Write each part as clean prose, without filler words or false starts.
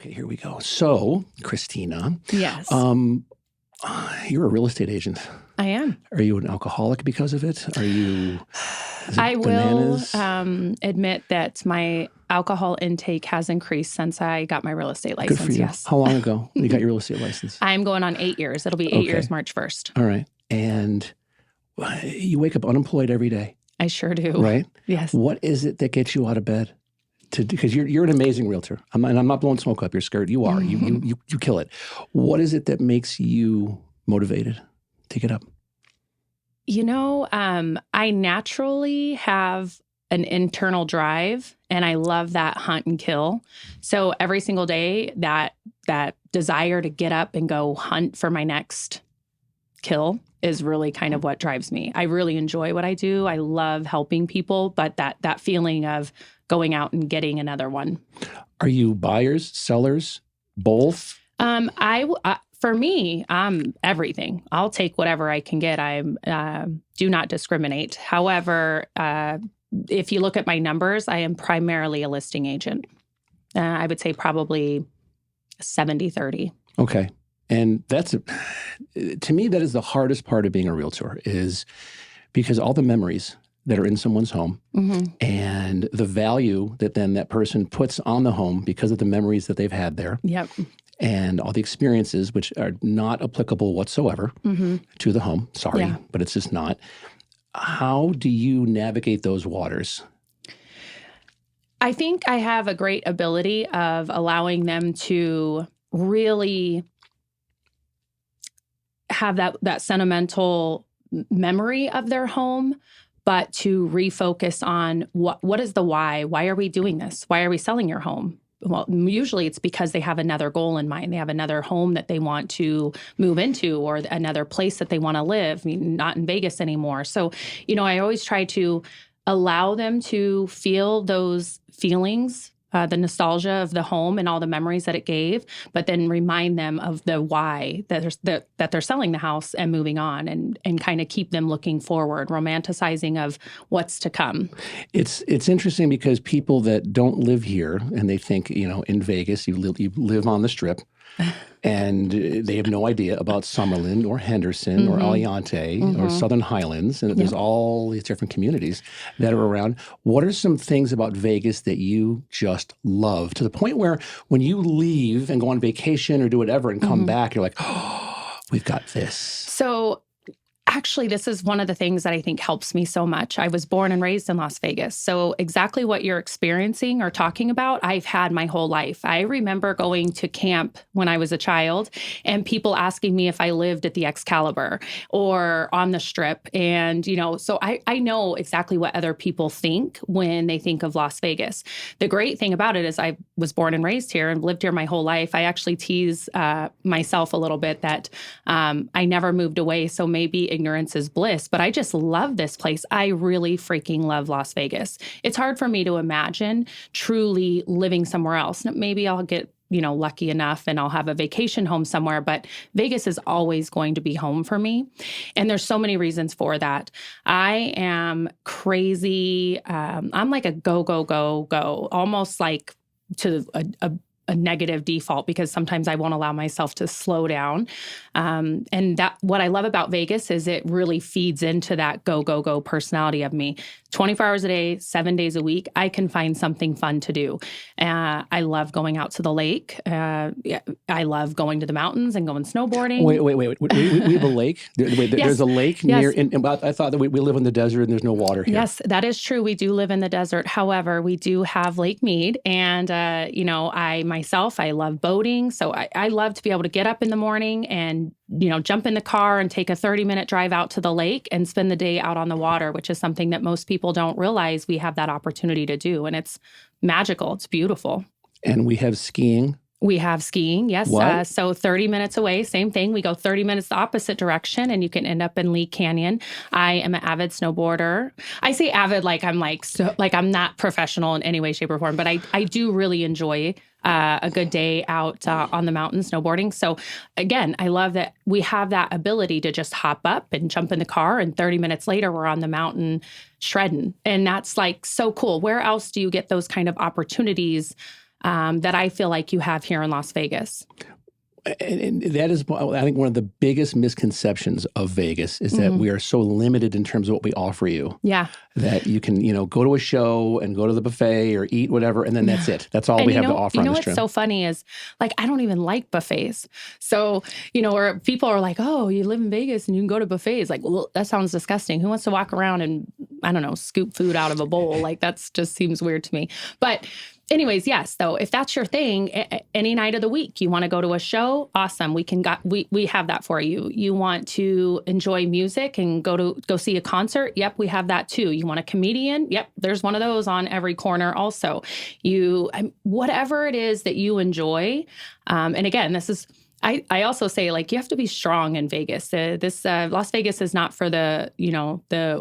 Okay, here we go. So, Christina, Yes, you're a real estate agent. I am. Are you an alcoholic because of it? Are you? Is it I will bananas? admit that my alcohol intake has increased since I got my real estate Good for license. you. Yes. How long ago you got your real estate license? I'm going on 8 years. It'll be 8 years March 1st. All right. And you wake up unemployed every day, I sure do. right? Yes. What is it that gets you out of bed? Because you're an amazing realtor. And I'm not blowing smoke up your skirt. You are. You kill it. What is it that makes you motivated to get up? I naturally have an internal drive, and I love that hunt and kill. So every single day, that desire to get up and go hunt for my next kill is really kind of what drives me. I really enjoy what I do. I love helping people, but that feeling of going out and getting another one. Are you buyers, sellers, both? For me, I'm everything. I'll take whatever I can get. I do not discriminate. However, if you look at my numbers, I am primarily a listing agent. I would say probably 70-30. Okay. And to me, that is the hardest part of being a realtor, is because all the memories that are in someone's home and the value that then that person puts on the home because of the memories that they've had there. Yep. And all the experiences, which are not applicable whatsoever to the home. Sorry, but it's just not. How do you navigate those waters? I think I have a great ability of allowing them to really have that sentimental memory of their home, but to refocus on what is the why? Why are we doing this? Why are we selling your home? Well, usually it's because they have another goal in mind. They have another home that they want to move into, or another place that they want to live. I mean, not in Vegas anymore. So, I always try to allow them to feel those feelings, the nostalgia of the home and all the memories that it gave, but then remind them of the why that they're selling the house and moving on, and kind of keep them looking forward, romanticizing of what's to come. It's interesting because people that don't live here and they think, in Vegas, you live on the Strip, and they have no idea about Summerlin or Henderson or Aliante or Southern Highlands. And there's all these different communities that are around. What are some things about Vegas that you just love, to the point where when you leave and go on vacation or do whatever and come back, you're like, oh, we've got this? So actually, this is one of the things that I think helps me so much. I was born and raised in Las Vegas. So exactly what you're experiencing or talking about, I've had my whole life. I remember going to camp when I was a child and people asking me if I lived at the Excalibur or on the Strip. And, so I know exactly what other people think when they think of Las Vegas. The great thing about it is I was born and raised here and lived here my whole life. I actually tease myself a little bit that I never moved away. So maybe ignorance is bliss, but I just love this place. I really freaking love Las Vegas. It's hard for me to imagine truly living somewhere else. Maybe I'll get, lucky enough and I'll have a vacation home somewhere, but Vegas is always going to be home for me. And there's so many reasons for that. I am crazy. I'm like a go, go, go, go, almost like to a negative default, because sometimes I won't allow myself to slow down. And that what I love about Vegas is it really feeds into that go, go, go personality of me. 24 hours a day, 7 days a week, I can find something fun to do. I love going out to the lake. I love going to the mountains and going snowboarding. Wait. We have a lake? There's a lake near, I thought that we live in the desert and there's no water here. Yes, that is true. We do live in the desert. However, we do have Lake Mead. And, I love boating. So I love to be able to get up in the morning and, jump in the car and take a 30-minute drive out to the lake and spend the day out on the water, which is something that most people don't realize we have that opportunity to do. And it's magical. It's beautiful. And we have skiing. We have skiing, yes. So 30 minutes away, same thing. We go 30 minutes the opposite direction, and you can end up in Lee Canyon. I am an avid snowboarder. I say avid like I'm not professional in any way, shape, or form, but I do really enjoy a good day out on the mountain snowboarding. So again, I love that we have that ability to just hop up and jump in the car, and 30 minutes later, we're on the mountain shredding. And that's like so cool. Where else do you get those kind of opportunities that I feel like you have here in Las Vegas. And that is, I think, one of the biggest misconceptions of Vegas is that we are so limited in terms of what we offer you. Yeah. That you can, go to a show and go to the buffet or eat whatever, and then that's it. That's all we have to offer on this trip. What's so funny is, like, I don't even like buffets. So, or people are like, oh, you live in Vegas and you can go to buffets. Like, well, that sounds disgusting. Who wants to walk around and, I don't know, scoop food out of a bowl? Like, that's just seems weird to me. But anyways, yes, though, if that's your thing, any night of the week, you want to go to a show, awesome. We have that for you. You want to enjoy music and go see a concert? Yep, we have that too. You want a comedian? Yep, there's one of those on every corner also. Whatever it is that you enjoy. And again, this is, I also say, like, you have to be strong in Vegas. Las Vegas is not for the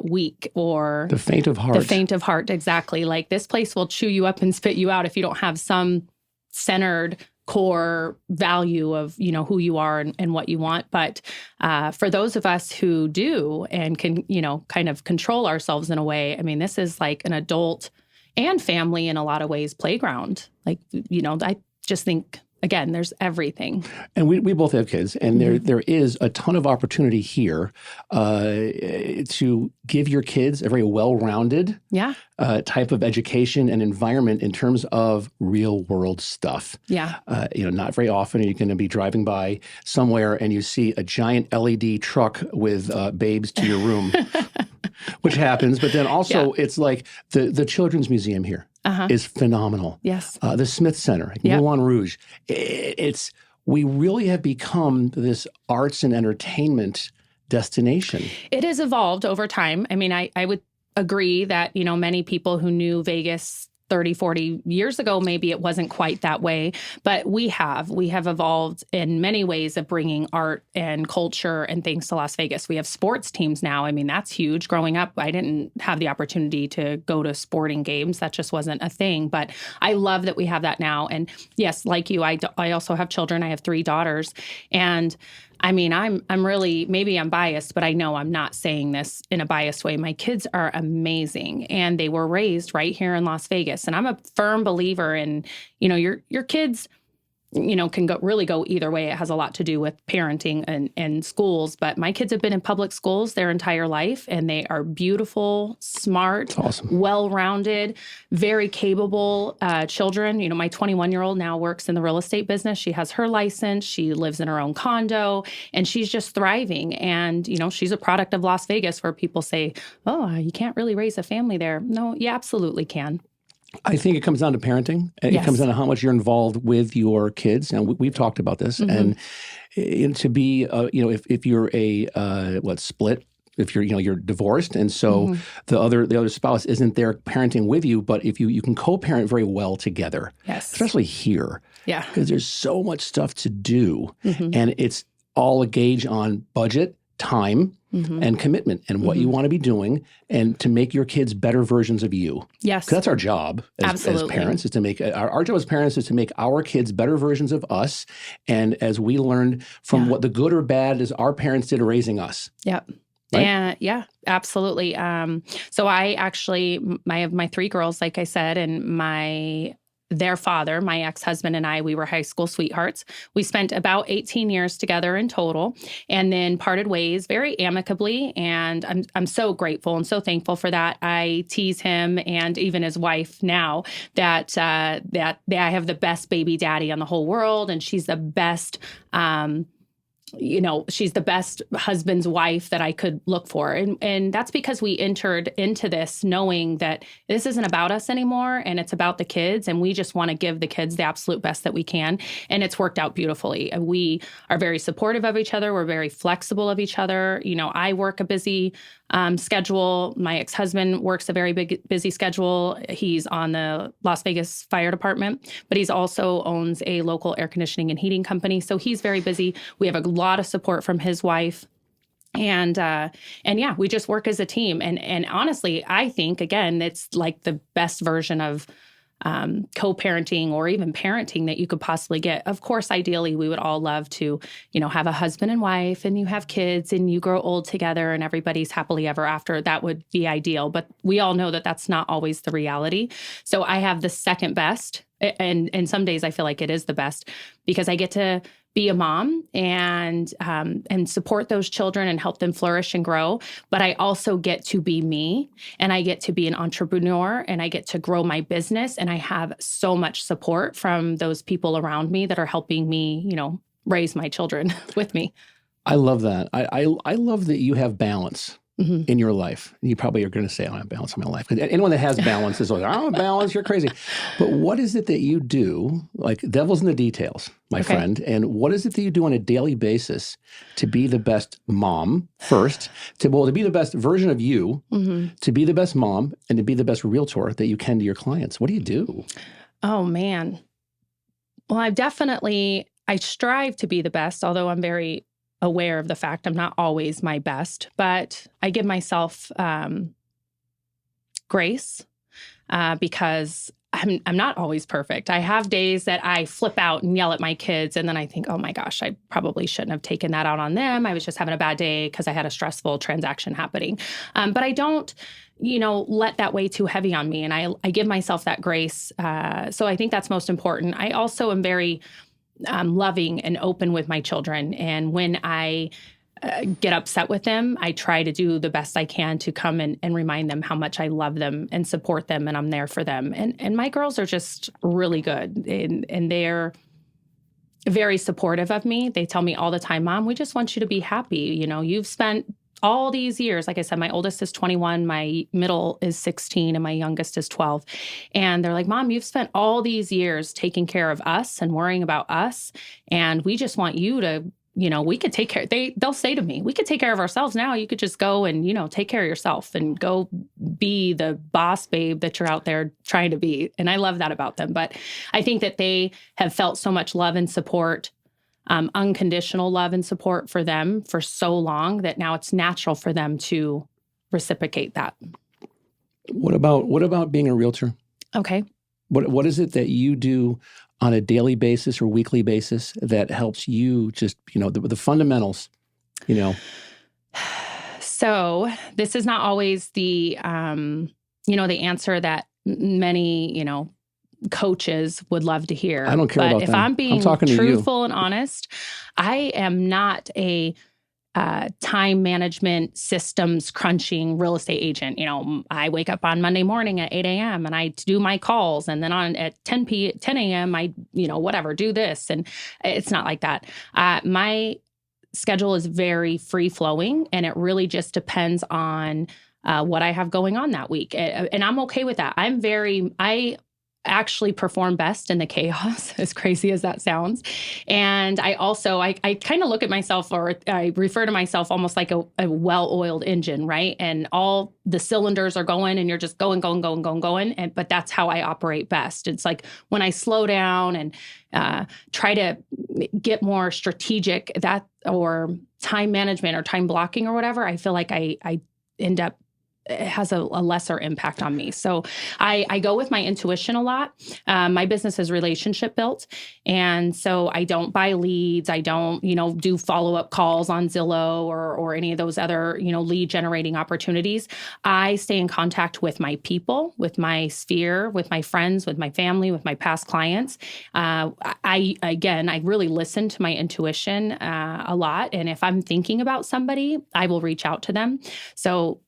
weak or the faint of heart. The faint of heart, exactly. Like, this place will chew you up and spit you out if you don't have some centered core value of, who you are and what you want. But for those of us who do and can, kind of control ourselves in a way, I mean, this is like an adult and family in a lot of ways playground. Like, I just think, again, there's everything. And we both have kids, and there is a ton of opportunity here to give your kids a very well-rounded type of education and environment in terms of real-world stuff. Yeah. Not very often are you going to be driving by somewhere and you see a giant LED truck with babes to your room, which happens. But then also it's like the Children's Museum here. Is phenomenal. Yes. The Smith Center, Moulin Rouge. We really have become this arts and entertainment destination. It has evolved over time. I mean, I would agree that, many people who knew Vegas 30, 40 years ago, maybe it wasn't quite that way, but we have evolved in many ways of bringing art and culture and things to Las Vegas. We have sports teams now. I mean, that's huge. Growing up, I didn't have the opportunity to go to sporting games. That just wasn't a thing, but I love that we have that now. And yes, like you, I also have children. I have 3 daughters, and I mean, I'm really, maybe I'm biased, but I know I'm not saying this in a biased way. My kids are amazing, and they were raised right here in Las Vegas. And I'm a firm believer in, your kids, can really go either way. It has a lot to do with parenting and schools. But my kids have been in public schools their entire life, and they are beautiful, smart, well-rounded, very capable children. My 21-year-old now works in the real estate business. She has her license. She lives in her own condo, and she's just thriving. And, she's a product of Las Vegas, where people say, oh, you can't really raise a family there. No, you absolutely can. I think it comes down to parenting. It comes down to how much you're involved with your kids. And we've talked about this. And to be, if you're split, if you're divorced, and so the other spouse isn't there parenting with you, but if you can co-parent very well together, especially here, because there's so much stuff to do, and it's all a gauge on budget, time, and commitment, and what you want to be doing, and to make your kids better versions of you. Yes. 'Cause that's our job as parents, is to make, our job as parents is to make our kids better versions of us. And as we learned from what the good or bad is our parents did raising us. Yep. Right? And yeah, absolutely. So I have my 3 girls, like I said, and their father, my ex-husband, and we were high school sweethearts. We spent about 18 years together in total, and then parted ways very amicably. And I'm so grateful and so thankful for that. I tease him and even his wife now that I have the best baby daddy on the whole world, and she's the best. She's the best husband's wife that I could look for. And that's because we entered into this knowing that this isn't about us anymore, and it's about the kids. And we just want to give the kids the absolute best that we can. And it's worked out beautifully. And we are very supportive of each other. We're very flexible of each other. I work a busy schedule. My ex-husband works a very busy schedule. He's on the Las Vegas Fire Department, but he's also owns a local air conditioning and heating company. So he's very busy. We have a lot of support from his wife. And yeah, we just work as a team. And honestly, I think, again, it's like the best version of co-parenting or even parenting that you could possibly get. Of course, ideally, we would all love to, have a husband and wife, and you have kids and you grow old together and everybody's happily ever after. That would be ideal. But we all know that that's not always the reality. So I have the second best And some days I feel like it is the best because I get to be a mom and support those children and help them flourish and grow. But I also get to be me, and I get to be an entrepreneur, and I get to grow my business. And I have so much support from those people around me that are helping me, raise my children with me. I love that. I love that you have balance in your life. You probably are going to say, I don't have balance in my life. Because anyone that has balance is like, I don't have balance, you're crazy. But what is it that you do, like devil's in the details, my friend, and what is it that you do on a daily basis to be the best mom first, to be the best version of you, to be the best mom, and to be the best realtor that you can to your clients? What do you do? Oh, man. Well, I strive to be the best, although I'm very aware of the fact I'm not always my best, but I give myself grace because I'm not always perfect. I have days that I flip out and yell at my kids, and then I think, oh my gosh, I probably shouldn't have taken that out on them. I was just having a bad day because I had a stressful transaction happening. But I don't, let that weigh too heavy on me, and I give myself that grace. So I think that's most important. I also am very loving and open with my children. And when I get upset with them, I try to do the best I can to come and remind them how much I love them and support them, and I'm there for them. And my girls are just really good, and they're very supportive of me. They tell me all the time, Mom, we just want you to be happy. You've spent all these years, like I said, my oldest is 21, my middle is 16, and my youngest is 12. And they're like, Mom, you've spent all these years taking care of us and worrying about us. And we just want you to, we could take care. They'll say to me, we could take care of ourselves now. You could just go and, take care of yourself and go be the boss babe that you're out there trying to be. And I love that about them. But I think that they have felt so much love and support, unconditional love and support for them for so long that now it's natural for them to reciprocate that. What about being a realtor? Okay. What is it that you do on a daily basis or weekly basis that helps you just, the fundamentals, So this is not always the answer that many, coaches would love to hear. I don't care about if them. I'm being truthful and honest, I am not a time management systems crunching real estate agent. I wake up on Monday morning at 8 a.m. and I do my calls, and then at 10 a.m. I do this, and it's not like that. My schedule is very free flowing, and it really just depends on what I have going on that week, and I'm okay with that. I actually perform best in the chaos, as crazy as that sounds. And I also, I kind of look at myself, or I refer to myself almost like a well-oiled engine, right? And all the cylinders are going and you're just going. But that's how I operate best. It's like when I slow down and try to get more strategic, or time management or time blocking or whatever, I feel like I end up, it has a lesser impact on me. So I go with my intuition a lot. My business is relationship built. And so I don't buy leads. I don't, do follow-up calls on Zillow or any of those other, lead generating opportunities. I stay in contact with my people, with my sphere, with my friends, with my family, with my past clients. I really listen to my intuition a lot. And if I'm thinking about somebody, I will reach out to them. So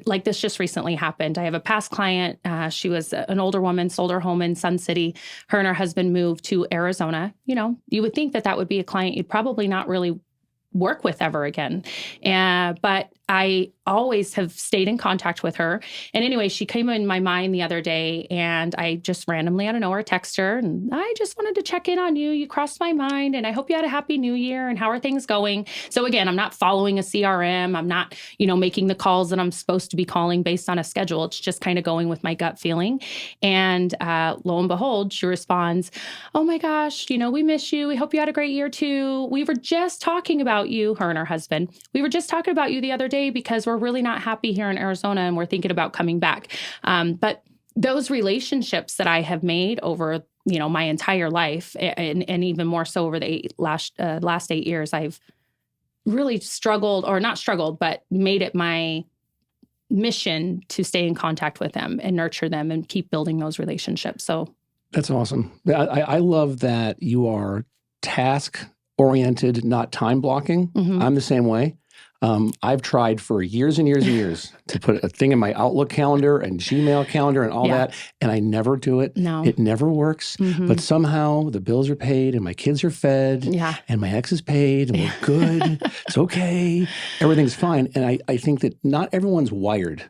like this just recently happened. I have a past client. She was an older woman, sold her home in Sun City. Her and her husband moved to Arizona. You would think that would be a client you'd probably not really work with ever again. But I always have stayed in contact with her. And anyway, she came in my mind the other day, and I just randomly out of nowhere text her, and I just wanted to check in on you. You crossed my mind, and I hope you had a happy new year, and how are things going? So again, I'm not following a CRM. I'm not, making the calls that I'm supposed to be calling based on a schedule. It's just kind of going with my gut feeling. And lo and behold, she responds, oh my gosh, we miss you. We hope you had a great year too. We were just talking about you, her and her husband. We were just talking about you the other day because we're really not happy here in Arizona and we're thinking about coming back. But those relationships that I have made over, my entire life, and even more so over the last 8 years, I've really but made it my mission to stay in contact with them and nurture them and keep building those relationships. So That's awesome. I love that you are task-oriented, not time blocking. I'm the same way. I've tried for years and years and years to put a thing in my Outlook calendar and Gmail calendar and all that, and I never do it. No. It never works. But somehow the bills are paid and my kids are fed and my ex is paid and we're good. It's okay. Everything's fine. And I think that not everyone's wired.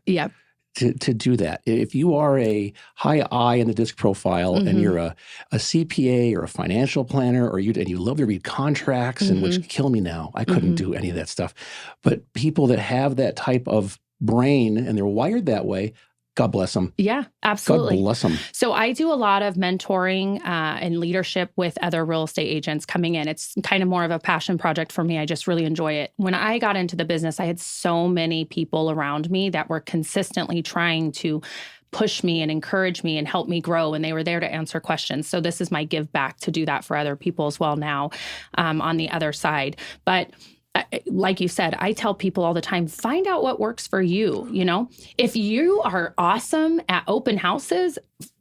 To do that. If you are a high I in the DISC profile and you're a CPA or a financial planner and you love to read contracts, and which kill me now. I couldn't do any of that stuff. But people that have that type of brain and they're wired that way, God bless them. Yeah, absolutely. God bless them. So I do a lot of mentoring and leadership with other real estate agents coming in. It's kind of more of a passion project for me. I just really enjoy it. When I got into the business, I had so many people around me that were consistently trying to push me and encourage me and help me grow. And they were there to answer questions. So this is my give back to do that for other people as well now on the other side. But like you said, I tell people all the time, find out what works for you. You know, if you are awesome at open houses,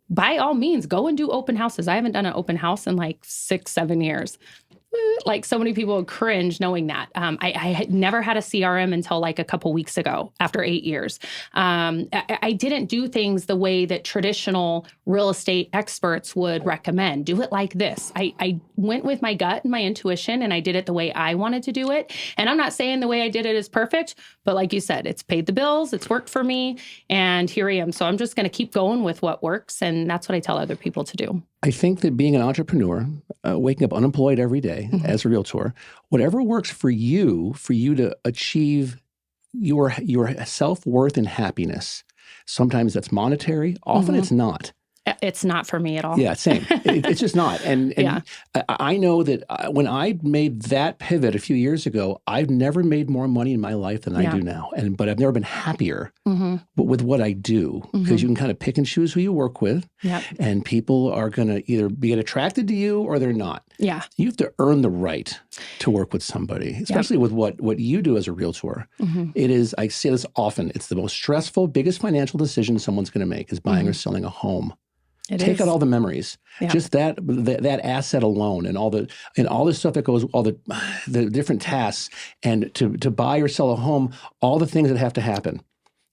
by all means, go and do open houses. I haven't done an open house in like 6-7 years. Like so many people cringe knowing that. I had never had a CRM until like a couple weeks ago after 8 years. I didn't do things the way that traditional real estate experts would recommend. Do it like this. I went with my gut and my intuition and I did it the way I wanted to do it. And I'm not saying the way I did it is perfect, but like you said, it's paid the bills, it's worked for me, and here I am. So I'm just going to keep going with what works. And that's what I tell other people to do. I think that being an entrepreneur, waking up unemployed every day as a realtor, whatever works for you to achieve your self-worth and happiness. Sometimes that's monetary. Often it's not. It's not for me at all. Yeah, same. It's just not. And I know that when I made that pivot a few years ago, I've never made more money in my life than I do now. But I've never been happier with what I do, because you can kind of pick and choose who you work with. And people are going to either get attracted to you or they're not. You have to earn the right to work with somebody, especially with what you do as a realtor. It is, I say this often, it's the most stressful, biggest financial decision someone's going to make is buying or selling a home. Take out all the memories, just that asset alone, and all the stuff that goes, all the different tasks, and to buy or sell a home, all the things that have to happen,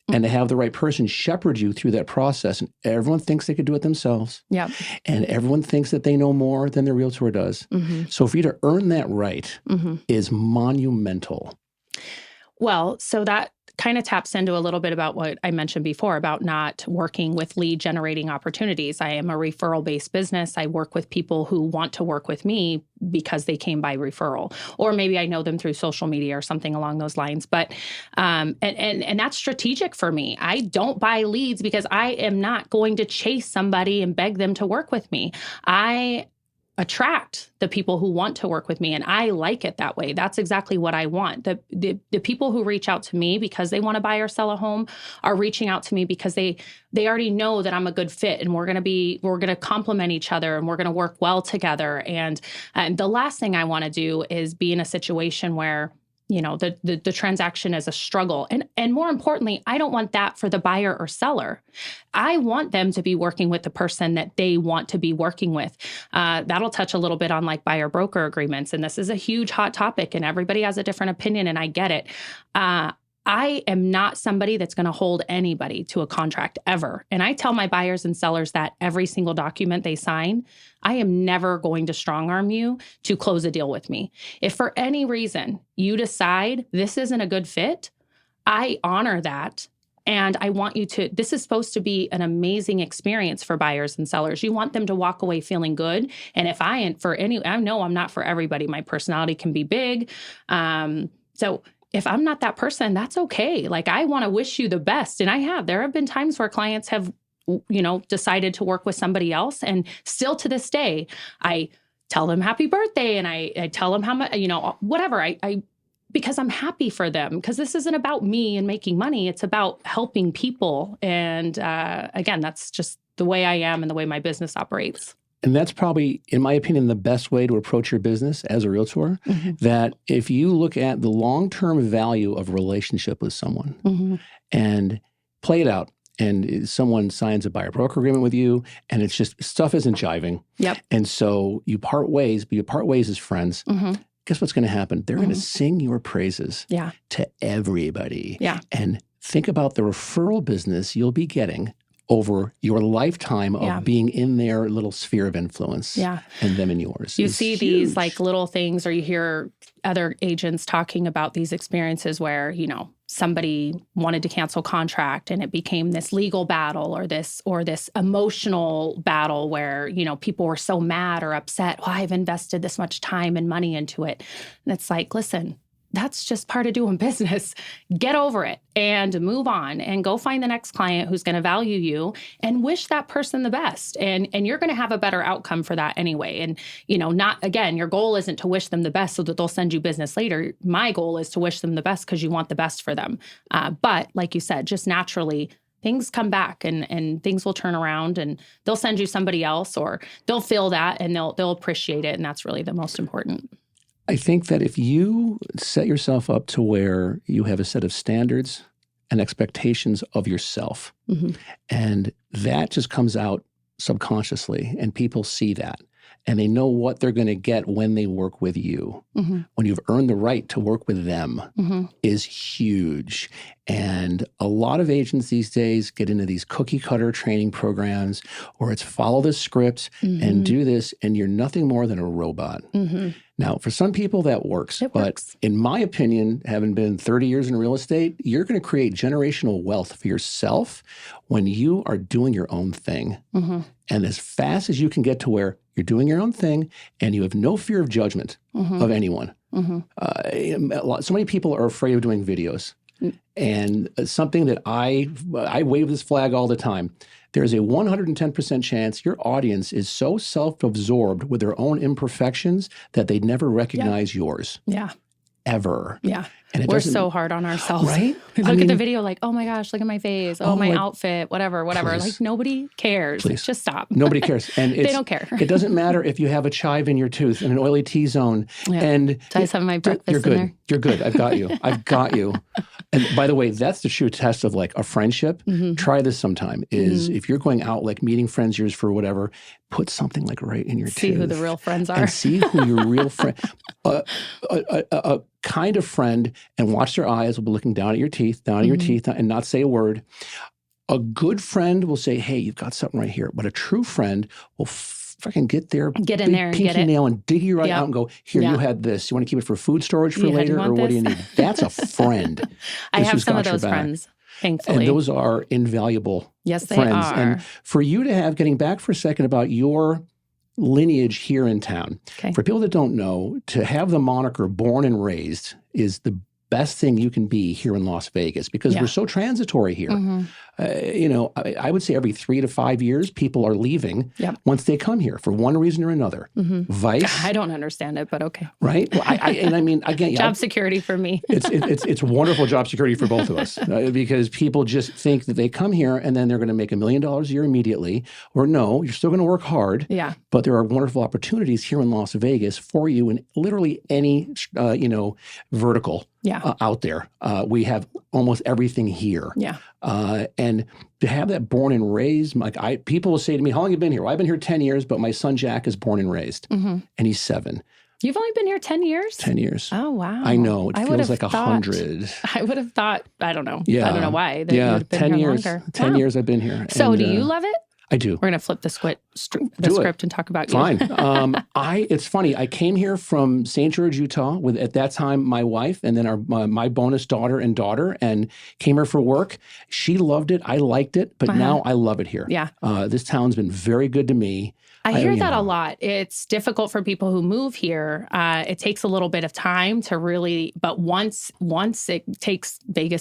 and to have the right person shepherd you through that process. And everyone thinks they could do it themselves, and everyone thinks that they know more than their realtor does. So for you to earn that right is monumental. Well, so that kind of taps into a little bit about what I mentioned before about not working with lead generating opportunities. I am a referral-based business. I work with people who want to work with me because they came by referral, or maybe I know them through social media or something along those lines. But and that's strategic for me. I don't buy leads because I am not going to chase somebody and beg them to work with me. I attract the people who want to work with me. And I like it that way. That's exactly what I want. The people who reach out to me because they want to buy or sell a home are reaching out to me because they already know that I'm a good fit, and we're going to complement each other, and we're going to work well together. And the last thing I want to do is be in a situation where, you know, the transaction is a struggle. And more importantly, I don't want that for the buyer or seller. I want them to be working with the person that they want to be working with. That'll touch a little bit on like buyer broker agreements. And this is a huge hot topic, and everybody has a different opinion, and I get it. I am not somebody that's going to hold anybody to a contract ever. And I tell my buyers and sellers that every single document they sign, I am never going to strong arm you to close a deal with me. If for any reason you decide this isn't a good fit, I honor that. And I want you to, this is supposed to be an amazing experience for buyers and sellers. You want them to walk away feeling good. And if I know I'm not for everybody. My personality can be big. So if I'm not that person, that's okay. Like, I want to wish you the best. And there have been times where clients have, you know, decided to work with somebody else. And still to this day, I tell them happy birthday, and I tell them how much, you know, whatever. Because I'm happy for them, because this isn't about me and making money. It's about helping people. And again, that's just the way I am and the way my business operates. And that's probably, in my opinion, the best way to approach your business as a realtor, that if you look at the long-term value of a relationship with someone and play it out, and someone signs a buyer broker agreement with you, and it's just stuff isn't jiving. Yep. And so you part ways, but you part ways as friends. Guess what's going to happen? They're going to sing your praises to everybody. Yeah. And think about the referral business you'll be getting over your lifetime of being in their little sphere of influence and them in yours. You see huge. These like little things, or you hear other agents talking about these experiences where, you know, somebody wanted to cancel contract and it became this legal battle or this emotional battle where, you know, people were so mad or upset. Well, I've invested this much time and money into it. And it's like, listen, that's just part of doing business. Get over it and move on and go find the next client who's going to value you and wish that person the best. And you're going to have a better outcome for that anyway. And, you know, not, again, your goal isn't to wish them the best so that they'll send you business later. My goal is to wish them the best because you want the best for them. But like you said, just naturally, things come back and things will turn around and they'll send you somebody else, or they'll feel that and they'll appreciate it. And that's really the most important. I think that if you set yourself up to where you have a set of standards and expectations of yourself, and that just comes out subconsciously, and people see that, and they know what they're going to get when they work with you, when you've earned the right to work with them, is huge. And a lot of agents these days get into these cookie cutter training programs where it's follow the script and do this, and you're nothing more than a robot. Now, for some people that works, but in my opinion, having been 30 years in real estate, you're going to create generational wealth for yourself when you are doing your own thing. And as fast as you can get to where you're doing your own thing and you have no fear of judgment of anyone. So many people are afraid of doing videos. And something that I wave this flag all the time. There's a 110% chance your audience is so self-absorbed with their own imperfections that they'd never recognize yours. Ever. And we're so hard on ourselves. Right? We look at the video like, oh my gosh, look at my face. Oh, my outfit, whatever. Please. Like nobody cares. Please. Just stop. Nobody cares. And they don't care. It doesn't matter if you have a chive in your tooth and an oily T-zone. And I just have my breakfast you're good. in there. You're good. I've got you. I've got you. And by the way, that's the true test of like a friendship. Try this sometime, is if you're going out like meeting friends yours for whatever, put something like right in your tooth. See who the real friends are. And see who your real friend, a kind of friend, and watch their eyes will be looking down at your teeth, and not say a word. A good friend will say, hey, you've got something right here. But a true friend will fucking get in there and get it. nail and dig you right out and go, here, you had this. You want to keep it for food storage for later, or what do you need? That's a friend. I have some of those friends, thankfully. And those are invaluable friends. They are. And for you to have, getting back for a second about your lineage here in town, for people that don't know, to have the moniker born and raised is the best thing you can be here in Las Vegas, because we're so transitory here. You know, I would say every 3 to 5 years, people are leaving once they come here for one reason or another. Vice. I don't understand it, but okay. Right? Well, I mean, again, job security for me. it's wonderful job security for both of us, because people just think that they come here and then they're going to make $1 million a year immediately. Or no, you're still going to work hard. But there are wonderful opportunities here in Las Vegas for you in literally any, vertical out there. We have almost everything here. And to have that born and raised, like people will say to me, how long have you been here? Well, I've been here 10 years, but my son Jack is born and raised, and he's 7. You've only been here 10 years? 10 years. Oh, wow. I know. It feels like 100. I would have thought, I don't know. Yeah. I don't know why. That yeah, you would have been 10 here years. longer. 10 years I've been here. So and, do you love it? I do. We're going to flip the script and talk about you. Fine. It's funny. I came here from St. George, Utah, with at that time my wife, and then my bonus daughter, and came here for work. She loved it. I liked it, but now I love it here. This town's been very good to me. I hear that a lot. It's difficult for people who move here. It takes a little bit of time to really, but once Vegas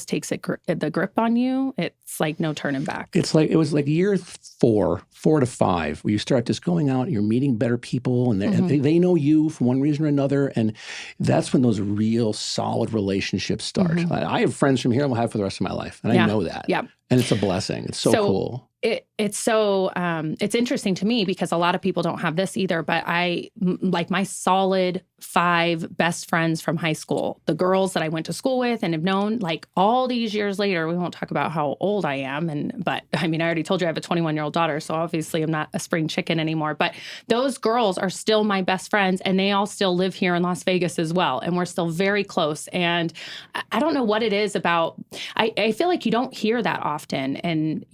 takes the grip on you, it's like no turning back. It was like year 4 to 5, where you start just going out, you're meeting better people, and they know you for one reason or another, and that's when those real solid relationships start. I have friends from here I'll have for the rest of my life, and I know that. And it's a blessing. It's so cool. It's interesting to me because a lot of people don't have this either, but like my solid 5 best friends from high school, the girls that I went to school with and have known like all these years later. We won't talk about how old I am. But I mean, I already told you I have a 21-year-old daughter. So obviously I'm not a spring chicken anymore, but those girls are still my best friends and they all still live here in Las Vegas as well. And we're still very close. And I don't know what it is about, I feel like you don't hear that often and,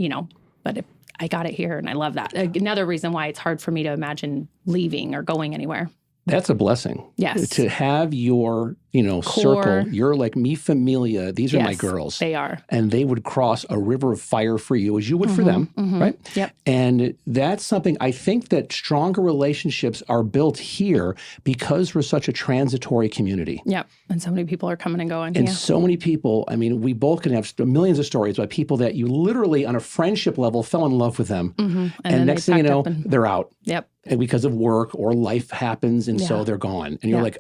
but I got it here and I love that. Another reason why it's hard for me to imagine leaving or going anywhere. That's a blessing. Yes. To have your, circle, you're like mi familia. These are my girls. They are. And they would cross a river of fire for you as you would for them, right? Yep. And that's something I think that stronger relationships are built here because we're such a transitory community. Yep. And so many people are coming and going. And so many people, I mean, we both can have millions of stories about people that you literally on a friendship level fell in love with them. And next thing you know, they're out. Yep. And because of work or life happens and so they're gone. And you're like,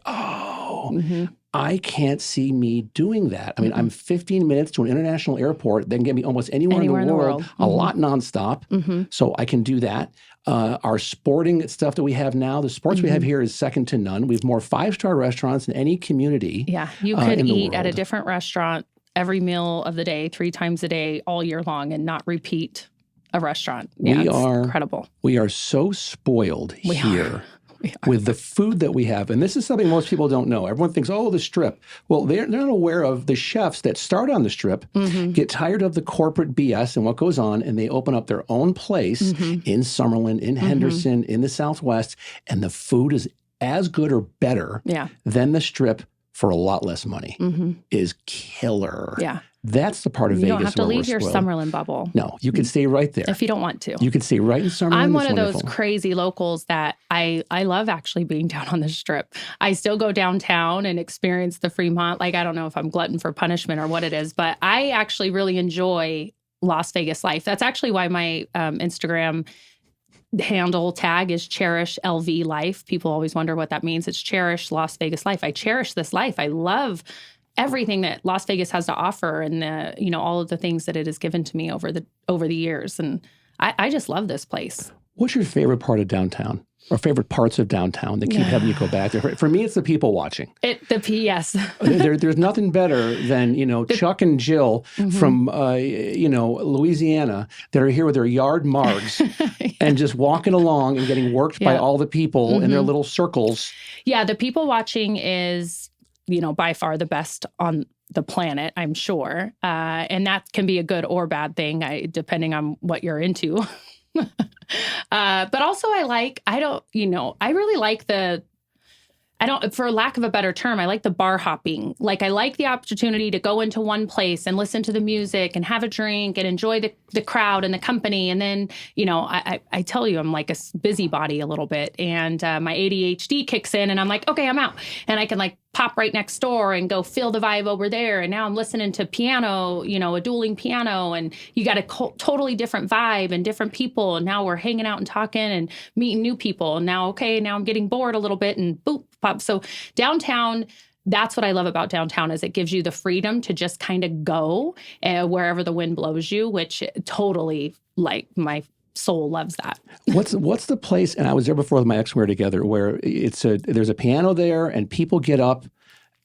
I can't see me doing that. I mean, I'm 15 minutes to an international airport that can get me almost anywhere in the world. A lot nonstop. So I can do that. Our sporting stuff that we have now, the sports we have here is second to none. We have more 5-star restaurants in any community. Yeah, you could eat at a different restaurant every meal of the day, 3 times a day, all year long and not repeat a restaurant. Yeah, it's incredible. We are so spoiled here. With the food that we have. And this is something most people don't know. Everyone thinks, the Strip. Well, they're not aware of the chefs that start on the Strip, get tired of the corporate BS and what goes on, and they open up their own place in Summerlin, in Henderson, in the Southwest, and the food is as good or better than the Strip for a lot less money. Is killer. Yeah. That's the part of Vegas where we're spoiled. You don't have to leave your Summerlin bubble. No, you can stay right there. If you don't want to. You can stay right in Summerlin. I'm one of those crazy locals that I love actually being down on the Strip. I still go downtown and experience the Fremont. Like, I don't know if I'm glutton for punishment or what it is, but I actually really enjoy Las Vegas life. That's actually why my Instagram handle tag is Cherish LV Life. People always wonder what that means. It's Cherish Las Vegas Life. I cherish this life. I love everything that Las Vegas has to offer and all of the things that it has given to me over the years. And I just love this place. What's your favorite part of downtown or favorite parts of downtown that keep having you go back there? For me, it's the people watching. Yes. There's nothing better than, Chuck and Jill from, Louisiana that are here with their yard margs and just walking along and getting worked by all the people in their little circles. Yeah, the people watching is by far the best on the planet, I'm sure. And that can be a good or bad thing, depending on what you're into. But also for lack of a better term, I like the bar hopping. Like, I like the opportunity to go into one place and listen to the music and have a drink and enjoy the crowd and the company. And then, I tell you, I'm like a busybody a little bit, and my ADHD kicks in and I'm like, okay, I'm out. And I can pop right next door and go feel the vibe over there. And now I'm listening to piano, a dueling piano, and you got a totally different vibe and different people. And now we're hanging out and talking and meeting new people. And now I'm getting bored a little bit and boop, pop. So downtown, that's what I love about downtown is it gives you the freedom to just kind of go wherever the wind blows you, which totally my soul loves that. What's the place? And I was there before with my ex. We were together, where there's a piano there, and people get up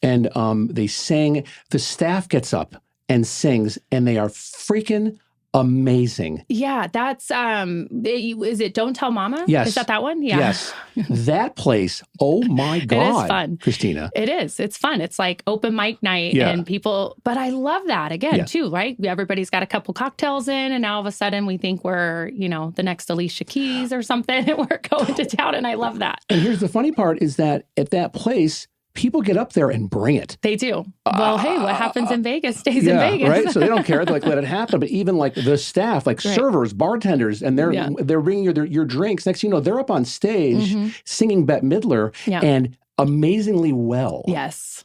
and they sing. The staff gets up and sings, and they are freaking amazing. Yeah, that's is it Don't Tell Mama? Yes. Is that one? Yeah. Yes. That place, oh my God. It is fun. Christina. It is. It's fun. It's like open mic night and people, but I love that again too, right? Everybody's got a couple cocktails in and now all of a sudden we think we're, the next Alicia Keys or something and we're going to town, and I love that. And here's the funny part is that at that place, people get up there and bring it. They do. Well, hey, what happens in Vegas stays in Vegas. Right? So they don't care. They let it happen. But even the staff, servers, bartenders, and they're bringing your drinks. Next thing you know, they're up on stage singing Bette Midler and amazingly well. Yes.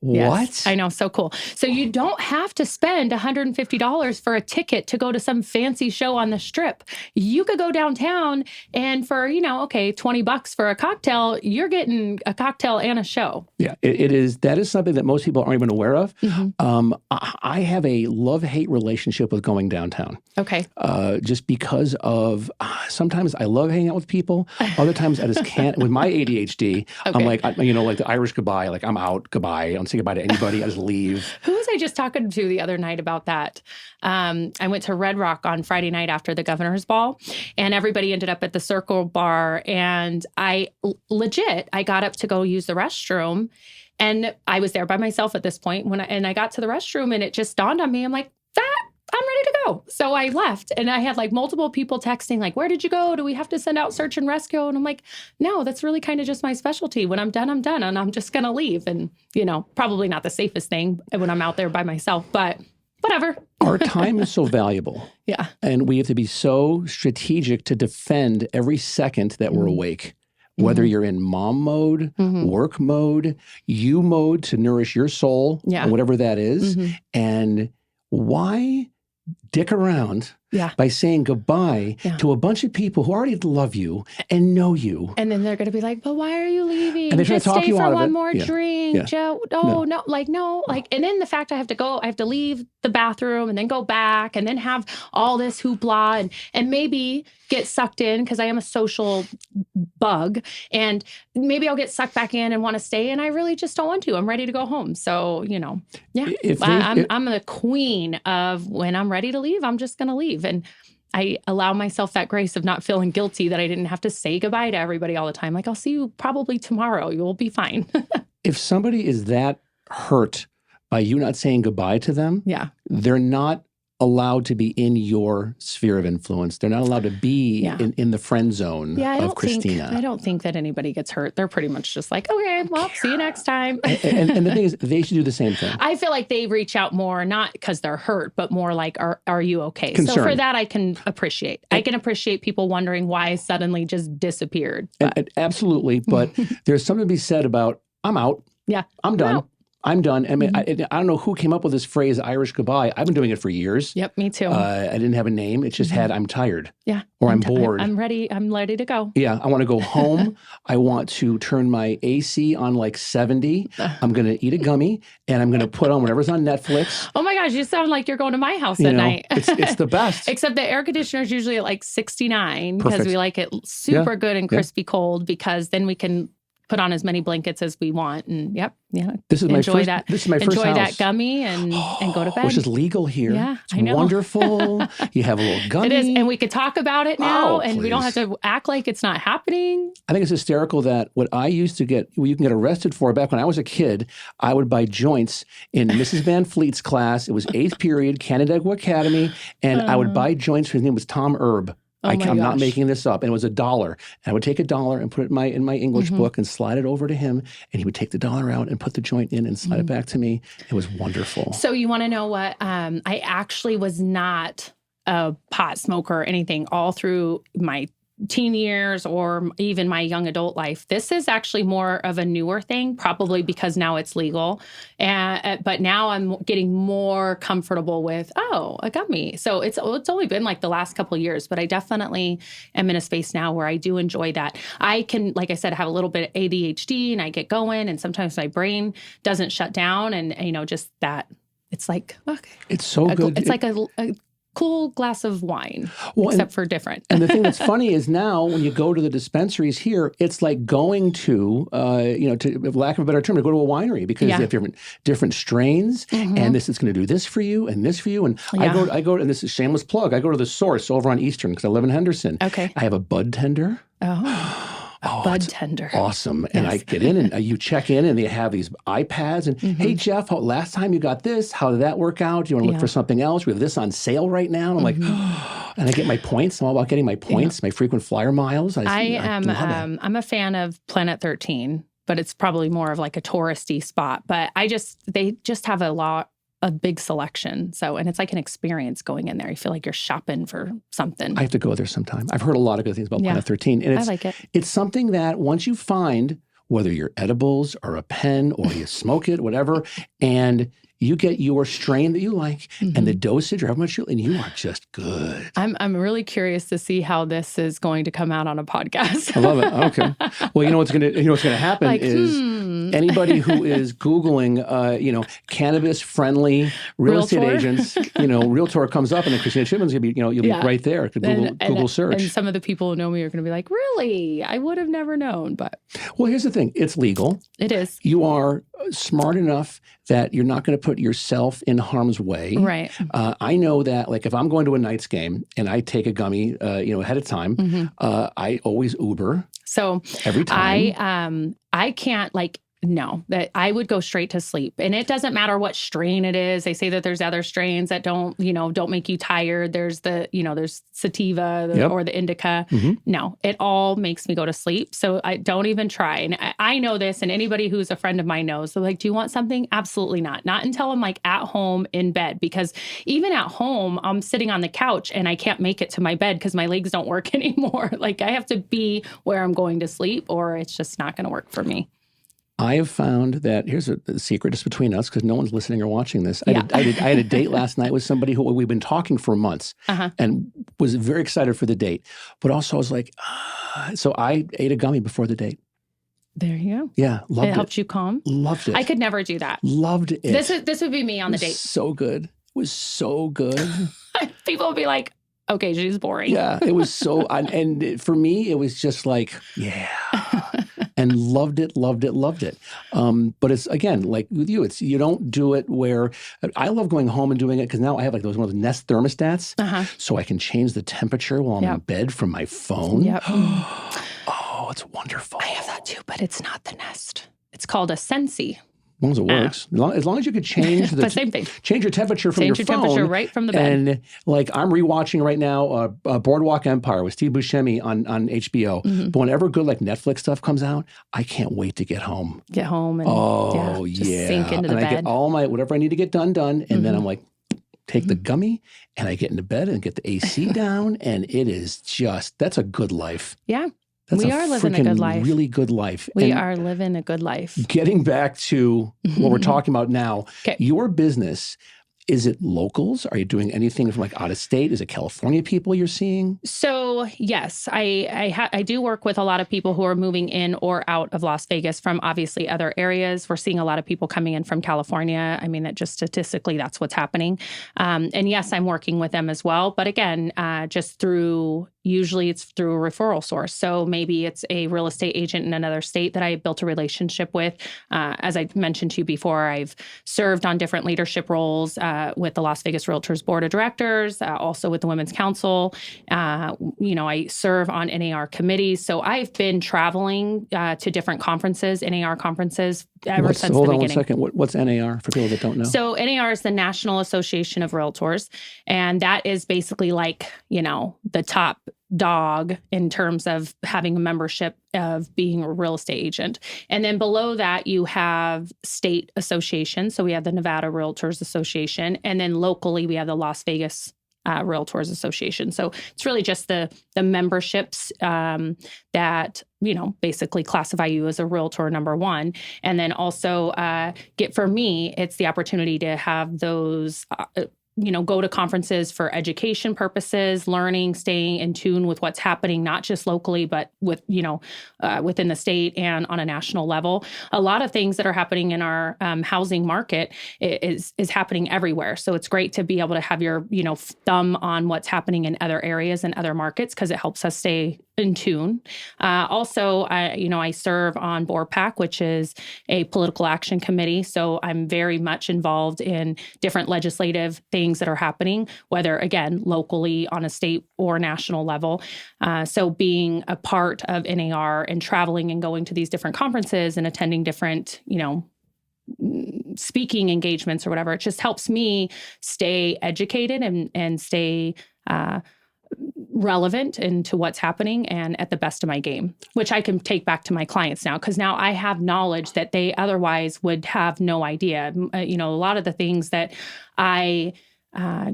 What? Yes, I know. So cool. So you don't have to spend $150 for a ticket to go to some fancy show on the strip. You could go downtown and for, okay, $20 for a cocktail, you're getting a cocktail and a show. Yeah, it is. That is something that most people aren't even aware of. I have a love-hate relationship with going downtown. Okay. Just because of sometimes I love hanging out with people. Other times I just can't. With my ADHD, I'm like, like the Irish goodbye. Like I'm out. Goodbye. I don't say goodbye to anybody. I just leave. Who was I just talking to the other night about that? I went to Red Rock on Friday night after the governor's ball, and everybody ended up at the Circle Bar. And I got up to go use the restroom, and I was there by myself at this point. And I got to the restroom, and it just dawned on me. I'm like, I'm ready to go. So I left, and I had like multiple people texting, like, where did you go? Do we have to send out search and rescue? And I'm like, no, that's really kind of just my specialty. When I'm done, I'm done, and I'm just going to leave. And, probably not the safest thing when I'm out there by myself, but whatever. Our time is so valuable. Yeah. And we have to be so strategic to defend every second that we're awake. Whether you're in mom mode, work mode, you mode to nourish your soul, and whatever that is. And why dick around by saying goodbye to a bunch of people who already love you and know you. And then they're going to be like, but why are you leaving? And they're trying to talk you out of it. One more drink, Joe. No. And then the fact I have to leave the bathroom and then go back and then have all this hoopla and maybe get sucked in because I am a social bug, and maybe I'll get sucked back in and want to stay, and I really just don't want to. I'm ready to go home. So, I'm the queen of when I'm ready to leave, I'm just going to leave. And I allow myself that grace of not feeling guilty that I didn't have to say goodbye to everybody all the time. Like, I'll see you probably tomorrow. You'll be fine. If somebody is that hurt by you not saying goodbye to them, they're not allowed to be in your sphere of influence. They're not allowed to be in the friend zone of Christina. I don't think that anybody gets hurt. They're pretty much just like, okay, well, see you next time. and the thing is, they should do the same thing. I feel like they reach out more, not because they're hurt, but more like, are you okay? Concerned. So for that, I can appreciate. I can appreciate people wondering why I suddenly just disappeared. Absolutely. But there's something to be said about, I'm out. Yeah. I'm done. I'm done. I mean, I don't know who came up with this phrase, Irish goodbye. I've been doing it for years. Yep, me too. I didn't have a name. It just had, I'm tired. Yeah. Or I'm bored. I'm ready. I'm ready to go. Yeah. I want to go home. I want to turn my AC on like 70. I'm going to eat a gummy, and I'm going to put on whatever's on Netflix. Oh my gosh, you sound like you're going to my house at night. It's the best. Except the air conditioner is usually at like 69 because we like it super good and crispy cold, because then we can put on as many blankets as we want, and This is my first house. Enjoy that gummy and go to bed. Which is legal here. Yeah, it's wonderful. You have a little gummy. It is, and we could talk about it now, and we don't have to act like it's not happening. I think it's hysterical that what I used to get, you can get arrested for back when I was a kid, I would buy joints in Mrs. Van Fleet's class. It was 8th period, Canandaigua Academy, and I would buy joints. His name was Tom Erb. I'm not making this up. And it was $1. And I would take $1 and put it in my English book and slide it over to him. And he would take the $1 out and put the joint in and slide it back to me. It was wonderful. So you want to know what? I actually was not a pot smoker or anything all through my teen years or even my young adult life. This is actually more of a newer thing, probably because now it's legal. But now I'm getting more comfortable with, a gummy. So it's only been like the last couple of years, but I definitely am in a space now where I do enjoy that. I can, like I said, have a little bit of ADHD and I get going, and sometimes my brain doesn't shut down, and just that. It's like, okay. It's so good. It's like a cool glass of wine, except for different. And the thing that's funny is now when you go to the dispensaries here, it's like going to, to lack of a better term, to go to a winery, because you have different strains, and this is going to do this for you and this for you. And I go, and this is a shameless plug, I go to the Source over on Eastern because I live in Henderson. Okay. I have a bud tender. Bud tender. Awesome. Yes. And I get in and you check in and they have these iPads and, hey, Jeff, last time you got this, how did that work out? Do you want to look for something else? We have this on sale right now. And I'm like, and I get my points. I'm all about getting my points, my frequent flyer miles. I'm a fan of Planet 13, but it's probably more of like a touristy spot. But they just have a big selection. So, and it's like an experience going in there. You feel like you're shopping for something. I have to go there sometime. I've heard a lot of good things about Planet 13. And I like it. It's something that once you find whether you're edibles or a pen or you smoke it, whatever, and you get your strain that you like and the dosage or how much and you are just good. I'm really curious to see how this is going to come out on a podcast. I love it. Okay. Well, you know what's gonna happen is anybody who is Googling cannabis friendly real estate agents, realtor comes up and then Christina Chipman's gonna be, you'll be right there to Google search. And some of the people who know me are gonna be like, really? I would have never known. But well, here's the thing. It's legal. It is. You are smart enough that you're not going to put yourself in harm's way. Right. I know that, like, if I'm going to a Knights game and I take a gummy, ahead of time, I always Uber. So every time I can't that I would go straight to sleep. And it doesn't matter what strain it is. They say that there's other strains that don't make you tired. There's there's sativa or the indica. No, it all makes me go to sleep. So I don't even try. And I know this, and anybody who's a friend of mine knows. They're like, do you want something? Absolutely not. Not until I'm like at home in bed, because even at home, I'm sitting on the couch and I can't make it to my bed because my legs don't work anymore. Like I have to be where I'm going to sleep or it's just not going to work for me. I have found that here's a secret just between us because no one's listening or watching this. I had a date last night with somebody who we've been talking for months and was very excited for the date. But also I was like, so I ate a gummy before the date. There you go. Yeah, loved it. It helps you calm? Loved it. I could never do that. Loved it. This would be me on the date. So good. It was so good. People would be like, okay, she's boring. Yeah, it was so, and for me, it was just like, yeah. And loved it. But it's, again, like with you, you don't do it where, I love going home and doing it because now I have like one of those Nest thermostats. So I can change the temperature while I'm in bed from my phone. Yep. Oh, it's wonderful. I have that too, but it's not the Nest. It's called a Sensi. As long as it works. As long as you could change the same thing. Change your temperature from your phone. Change your temperature right from the bed. And like I'm rewatching right now Boardwalk Empire with Steve Buscemi on HBO. But whenever good like Netflix stuff comes out, I can't wait to get home. Get home and just sink into the bed. I get all my whatever I need to get done. And then I'm like, take the gummy and I get into bed and get the AC down. And it is that's a good life. Yeah. We are living a good life. Really good life. We are living a good life. Getting back to what we're talking about now, your business, is it locals? Are you doing anything from like out of state? Is it California people you're seeing? So yes, I do work with a lot of people who are moving in or out of Las Vegas from obviously other areas. We're seeing a lot of people coming in from California. I mean, that just statistically, that's what's happening. And yes, I'm working with them as well. But again, usually it's through a referral source. So maybe it's a real estate agent in another state that I built a relationship with. As I mentioned to you before, I've served on different leadership roles with the Las Vegas Realtors Board of Directors, also with the Women's Council. I serve on NAR committees. So I've been traveling to different conferences, NAR conferences, ever since the beginning. Hold on 1 second. What's NAR for people that don't know? So NAR is the National Association of Realtors. And that is basically like, the top dog in terms of having a membership of being a real estate agent. And then below that, you have state associations. So we have the Nevada Realtors Association. And then locally, we have the Las Vegas Realtors Association. So it's really just the memberships that, basically classify you as a realtor, number one. And then also for me, it's the opportunity to have those go to conferences for education purposes, learning, staying in tune with what's happening, not just locally, but within the state and on a national level. A lot of things that are happening in our housing market is happening everywhere. So it's great to be able to have your, thumb on what's happening in other areas and other markets because it helps us stay in tune. Also, I serve on BORPAC, which is a political action committee. So I'm very much involved in different legislative things that are happening, whether, again, locally on a state or national level. So being a part of NAR and traveling and going to these different conferences and attending different, speaking engagements or whatever, it just helps me stay educated and stay relevant into what's happening and at the best of my game, which I can take back to my clients now because now I have knowledge that they otherwise would have no idea. A lot of the things that I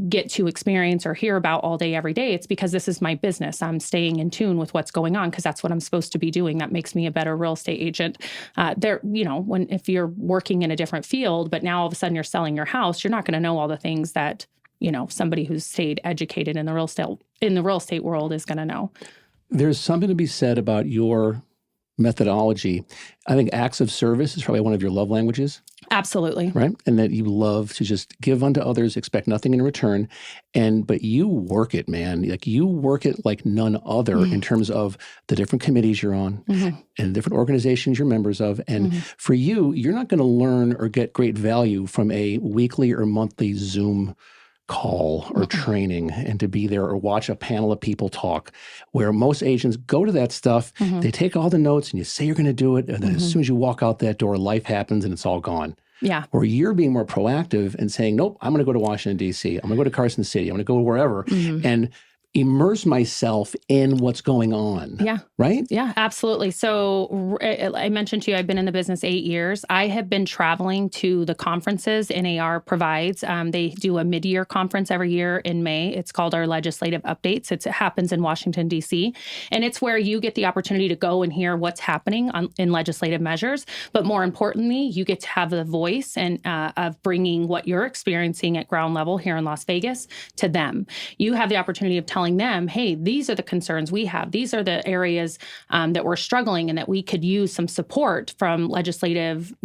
get to experience or hear about all day, every day. It's because this is my business. I'm staying in tune with what's going on because that's what I'm supposed to be doing. That makes me a better real estate agent. If you're working in a different field, but now all of a sudden you're selling your house, you're not going to know all the things that, somebody who's stayed educated in the real estate world is going to know. There's something to be said about your methodology. I think acts of service is probably one of your love languages. Absolutely. Right? And that you love to just give unto others, expect nothing in return. But you work it, man. Like you work it like none other in terms of the different committees you're on and different organizations you're members of. And for you, you're not going to learn or get great value from a weekly or monthly Zoom call or training and to be there or watch a panel of people talk, where most agents go to that stuff, they take all the notes and you say you're going to do it. And then as soon as you walk out that door, life happens and it's all gone. Yeah. Or you're being more proactive and saying, nope, I'm going to go to Washington, D.C. I'm going to go to Carson City. I'm going to go wherever and immerse myself in what's going on. Yeah. Right? Yeah, absolutely. So I mentioned to you, I've been in the business 8 years. I have been traveling to the conferences NAR provides. They do a mid-year conference every year in May. It's called our Legislative Updates. It happens in Washington, D.C. And it's where you get the opportunity to go and hear what's happening in legislative measures. But more importantly, you get to have the voice of bringing what you're experiencing at ground level here in Las Vegas to them. You have the opportunity of telling them, hey, these are the concerns we have. These are the areas that we're struggling and that we could use some support from legislative,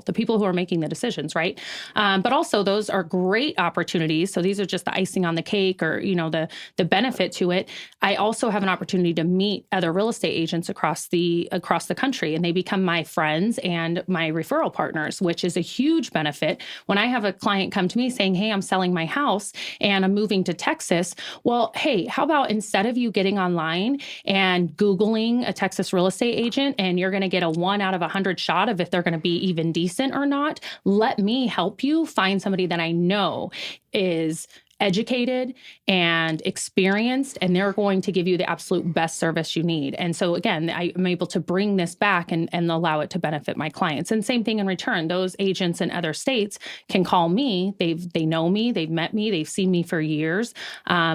the people who are making the decisions, right? But also those are great opportunities. So these are just the icing on the cake or, the benefit to it. I also have an opportunity to meet other real estate agents across the country, and they become my friends and my referral partners, which is a huge benefit. When I have a client come to me saying, hey, I'm selling my house and I'm moving to Texas. Well, hey, how about instead of you getting online and Googling a Texas real estate agent and you're going to get a 1 out of 100 shot of if they're going to be even decent or not, let me help you find somebody that I know is educated and experienced, and they're going to give you the absolute best service you need. And so again, I'm able to bring this back and allow it to benefit my clients. And same thing in return, those agents in other states can call me. They know me, they've met me, they've seen me for years,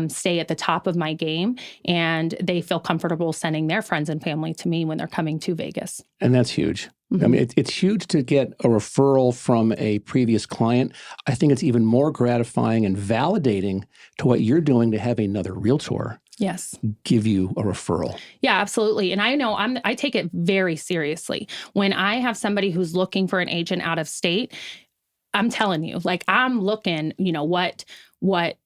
stay at the top of my game, and they feel comfortable sending their friends and family to me when they're coming to Vegas. And that's huge. I mean, it's huge to get a referral from a previous client. I think it's even more gratifying and validating to what you're doing to have another realtor give you a referral. Yeah, absolutely. And I know I take it very seriously. When I have somebody who's looking for an agent out of state, I'm telling you, like I'm looking, what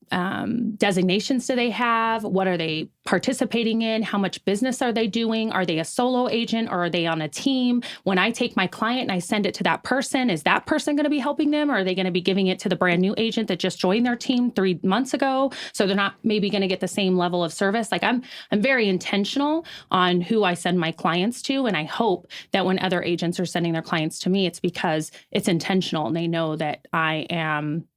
designations do they have? What are they participating in? How much business are they doing? Are they a solo agent or are they on a team? When I take my client and I send it to that person, is that person going to be helping them? Or are they going to be giving it to the brand new agent that just joined their team 3 months ago? So they're not maybe going to get the same level of service. Like I'm very intentional on who I send my clients to. And I hope that when other agents are sending their clients to me, it's because it's intentional and they know that I am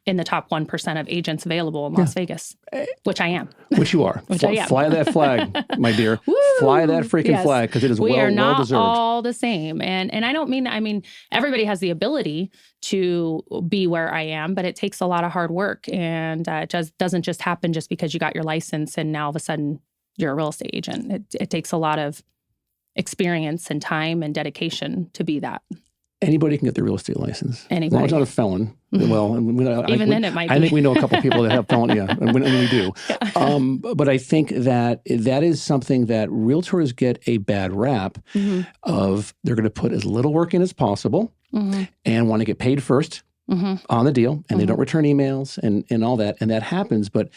in the top 1% of agents available in Las Vegas, which I am. Which you are. Which I am. Fly that flag, my dear. Woo! Fly that freaking flag because it is we are not well-deserved. all the same. And I don't mean that. I mean, everybody has the ability to be where I am, but it takes a lot of hard work. And it just doesn't just happen just because you got your license and now all of a sudden you're a real estate agent. It takes a lot of experience and time and dedication to be that. Anybody can get their real estate license. Anybody. As long as it's not a felon. Well, then it might be. I think we know a couple of people that have felon, and we do. Yeah. But I think that is something that realtors get a bad rap of they're going to put as little work in as possible and want to get paid first on the deal, and they don't return emails and all that, and that happens. But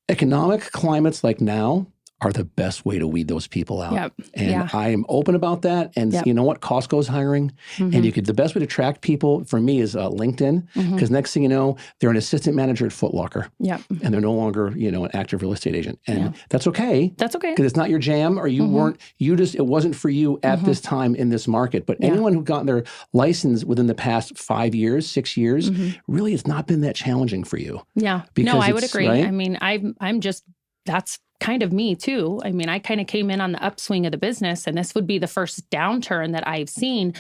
economic climates like now are the best way to weed those people out. Yep. And I am open about that. And you know what? Costco's hiring. And the best way to attract people for me is LinkedIn. Because next thing you know, they're an assistant manager at Foot Locker. Yep. And they're no longer, an active real estate agent. And that's okay. That's okay. Because it's not your jam or you weren't, it wasn't for you at this time in this market. But anyone who gotten their license within the past 5 years, 6 years, really it's not been that challenging for you. Yeah. Because no, I would agree. Right? I mean, I'm just, that's kind of me too. I mean, I kind of came in on the upswing of the business and this would be the first downturn that I've seen.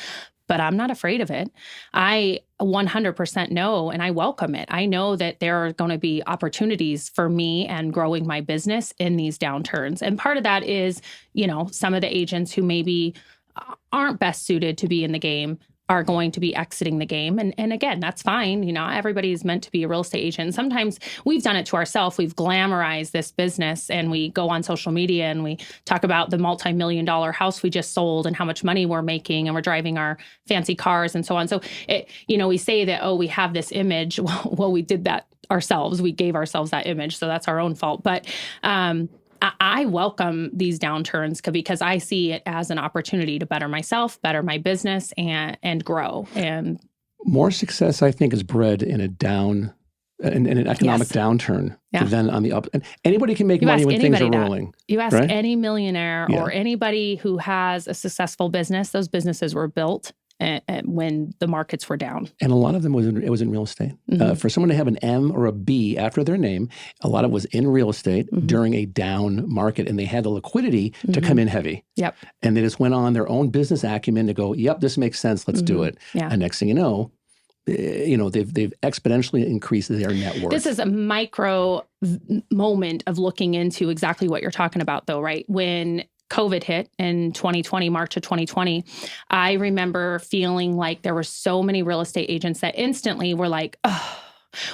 but I'm not afraid of it. I 100% know, and I welcome it. I know that there are going to be opportunities for me and growing my business in these downturns. And part of that is, some of the agents who maybe aren't best suited to be in the game are going to be exiting the game. And again, that's fine. Everybody is meant to be a real estate agent. Sometimes we've done it to ourselves. We've glamorized this business and we go on social media and we talk about the multi-million-dollar house we just sold and how much money we're making and we're driving our fancy cars and so on. So, we say that, we have this image. Well, we did that ourselves. We gave ourselves that image. So that's our own fault. But, I welcome these downturns because I see it as an opportunity to better myself, better my business, and grow. And more success, I think, is bred in an economic downturn than on the up. And anybody can make money when things are rolling. You ask any millionaire or anybody who has a successful business; those businesses were built when the markets were down. And a lot of them was in real estate. For someone to have an M or a B after their name, a lot of it was in real estate during a down market, and they had the liquidity to come in heavy. Yep. And they just went on their own business acumen to go, yep, this makes sense, let's do it. Yeah. And next thing you know, they've exponentially increased their net worth. This is a micro moment of looking into exactly what you're talking about, though, right? When COVID hit in 2020, March of 2020, I remember feeling like there were so many real estate agents that instantly were like, oh,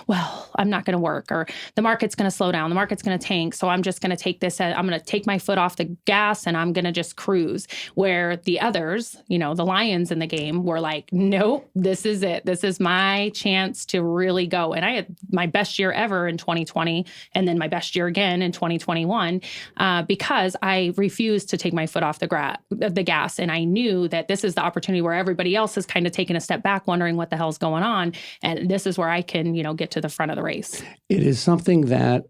well, I'm not going to work, or the market's going to slow down, the market's going to tank. So I'm just going to take this, I'm going to take my foot off the gas and I'm going to just cruise. Where the others, the lions in the game were like, nope, this is it. This is my chance to really go. And I had my best year ever in 2020 and then my best year again in 2021 because I refused to take my foot off the gas. And I knew that this is the opportunity where everybody else is kind of taking a step back, wondering what the hell's going on. And this is where I can, get to the front of the race. It is something that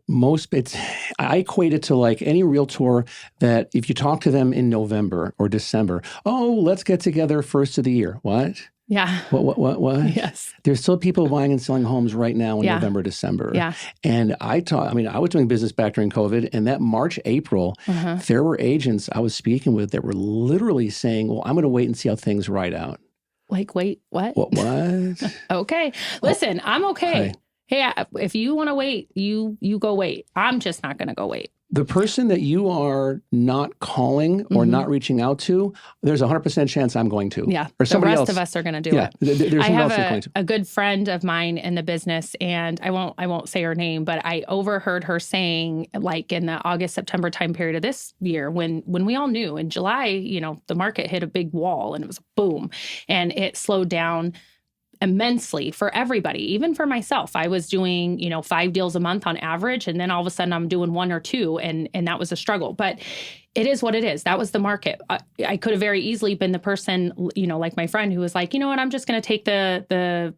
I equate it to like any realtor that if you talk to them in November or December, let's get together first of the year. What? Yeah. What? Yes. There's still people buying and selling homes right now in November, December. Yeah. And I was doing business back during COVID, and that March, April, there were agents I was speaking with that were literally saying, well, I'm going to wait and see how things ride out. Like, wait, what? What? Okay. Listen, I'm okay. Hey, if you want to wait, you go wait. I'm just not going to go wait. The person that you are not calling or not reaching out to, there's a 100% chance I'm going to. Yeah. Or somebody else. The rest of us are going to do it. There's I have going to. a good friend of mine in the business, and I won't say her name, but I overheard her saying, like in the August, September time period of this year, when we all knew in July, the market hit a big wall and it was boom, and it slowed down immensely for everybody, even for myself. I was doing, 5 deals a month on average. And then all of a sudden I'm doing 1 or 2. And that was a struggle. But it is what it is. That was the market. I could have very easily been the person, like my friend who was like, you know what, I'm just going to take the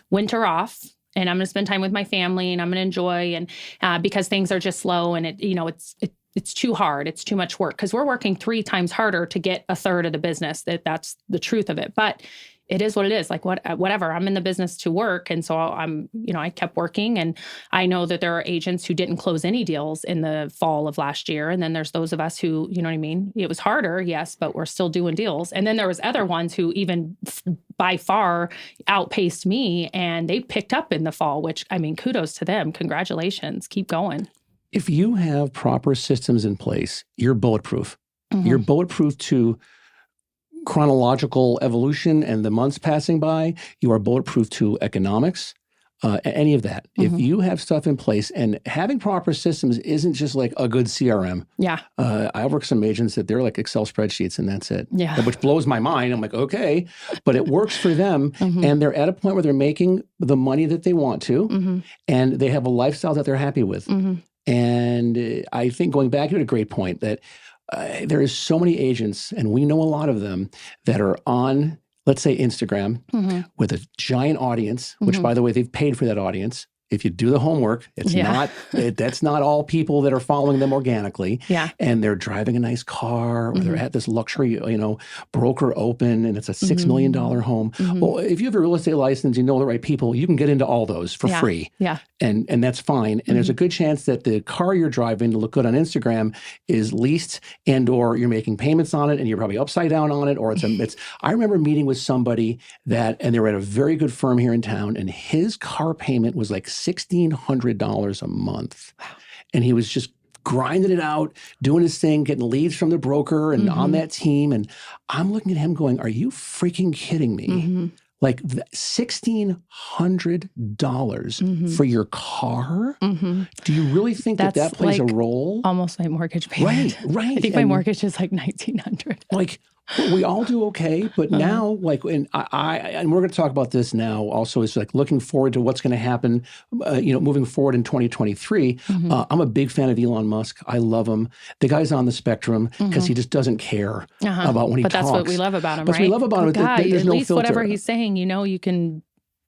winter off. And I'm going to spend time with my family and I'm going to enjoy. And because things are just slow and it's too hard. It's too much work because we're working 3 times harder to get a third of the business. That's the truth of it. But it is what it is. Like whatever. I'm in the business to work. And so I kept working. And I know that there are agents who didn't close any deals in the fall of last year. And then there's those of us who, you know what I mean? It was harder, yes, but we're still doing deals. And then there was other ones who even by far outpaced me and they picked up in the fall, which kudos to them. Congratulations. Keep going. If you have proper systems in place, you're bulletproof. You're bulletproof to chronological evolution and the months passing by. You are bulletproof to economics, any of that. If you have stuff in place, and having proper systems isn't just like a good CRM. Yeah. I work some agents that they're like Excel spreadsheets and that's it. Yeah. Which blows my mind. I'm like, okay, but it works for them. And they're at a point where they're making the money that they want to, and they have a lifestyle that they're happy with. And I think going back to a great point that there is so many agents, and we know a lot of them, that are on, let's say, Instagram with a giant audience, which, by the way, they've paid for that audience. if you do the homework, that's not all people that are following them organically. Yeah. And they're driving a nice car, or they're at this luxury, broker open, and it's a $6 million home. Well, if you have a real estate license, you know the right people, you can get into all those for free. Yeah. And that's fine. And there's a good chance that the car you're driving to look good on Instagram is leased, or you're making payments on it, and you're probably upside down on it, or I remember meeting with somebody and they were at a very good firm here in town, and his car payment was like $1,600 a month. Wow. And he was just grinding it out, doing his thing, getting leads from the broker and on that team. And I'm looking at him going, are you freaking kidding me? Like $1,600 for your car? Do you really think that plays a role? Almost my mortgage payment. Right. I think my mortgage is like $1,900. Like, we all do okay, but now, and we're going to talk about this now also, is like looking forward to what's going to happen, moving forward in 2023. I'm a big fan of Elon Musk. I love him. The guy's on the spectrum because he just doesn't care about when he talks. But that's what we love about him, That's right? what we love about him. God, there's at no least filter. Whatever he's saying, you can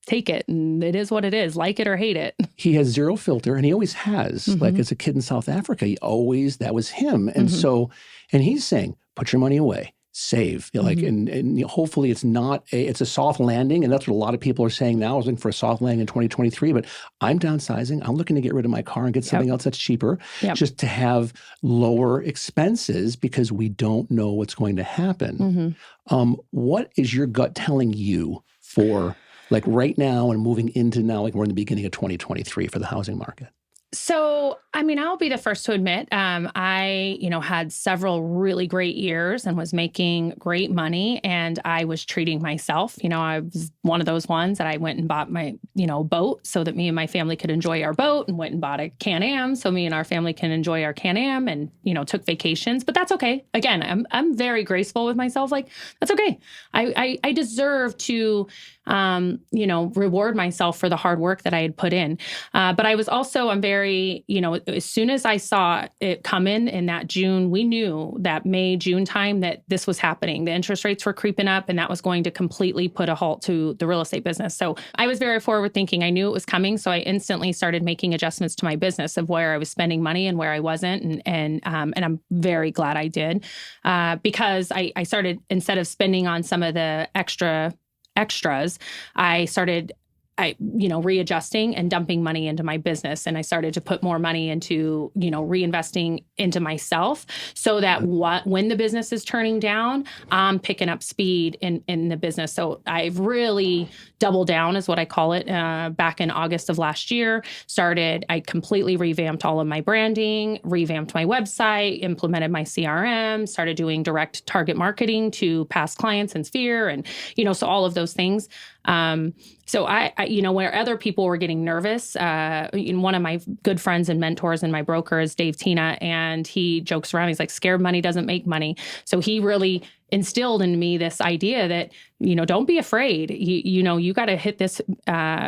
take it, and it is what it is, like it or hate it. He has zero filter, and he always has. Like as a kid in South Africa, that was him. And and he's saying, put your money away. Save, and hopefully it's a soft landing, and that's what a lot of people are saying now. I was looking for a soft landing in 2023, but I'm downsizing. I'm looking to get rid of my car and get something else that's cheaper, just to have lower expenses because we don't know what's going to happen. What is your gut telling you for like right now and moving into now, like we're in the beginning of 2023 for the housing market? So, I'll be the first to admit, I, had several really great years and was making great money, and I was treating myself. I was one of those ones that I went and bought my, boat so that me and my family could enjoy our boat, and went and bought a Can-Am so me and our family can enjoy our Can-Am, and, took vacations. But that's okay. Again, I'm very graceful with myself. Like, that's okay. I deserve to, reward myself for the hard work that I had put in. But I was also, I'm very, as soon as I saw it come in that June, we knew that May, June time that this was happening. The interest rates were creeping up, and that was going to completely put a halt to the real estate business. So I was very forward thinking. I knew it was coming. So I instantly started making adjustments to my business of where I was spending money and where I wasn't. And I'm very glad I did, because I started, instead of spending on some of the extras, I started readjusting and dumping money into my business. And I started to put more money into, reinvesting into myself so that when the business is turning down, I'm picking up speed in the business. So I've really doubled down, is what I call it. Back in August of last year, I completely revamped all of my branding, revamped my website, implemented my CRM, started doing direct target marketing to past clients and Sphere, and, so all of those things. So I where other people were getting nervous, one of my good friends and mentors and my broker is Dave Tina, and he jokes around. He's like, scared money doesn't make money. So he really instilled in me this idea that, don't be afraid. You got to hit this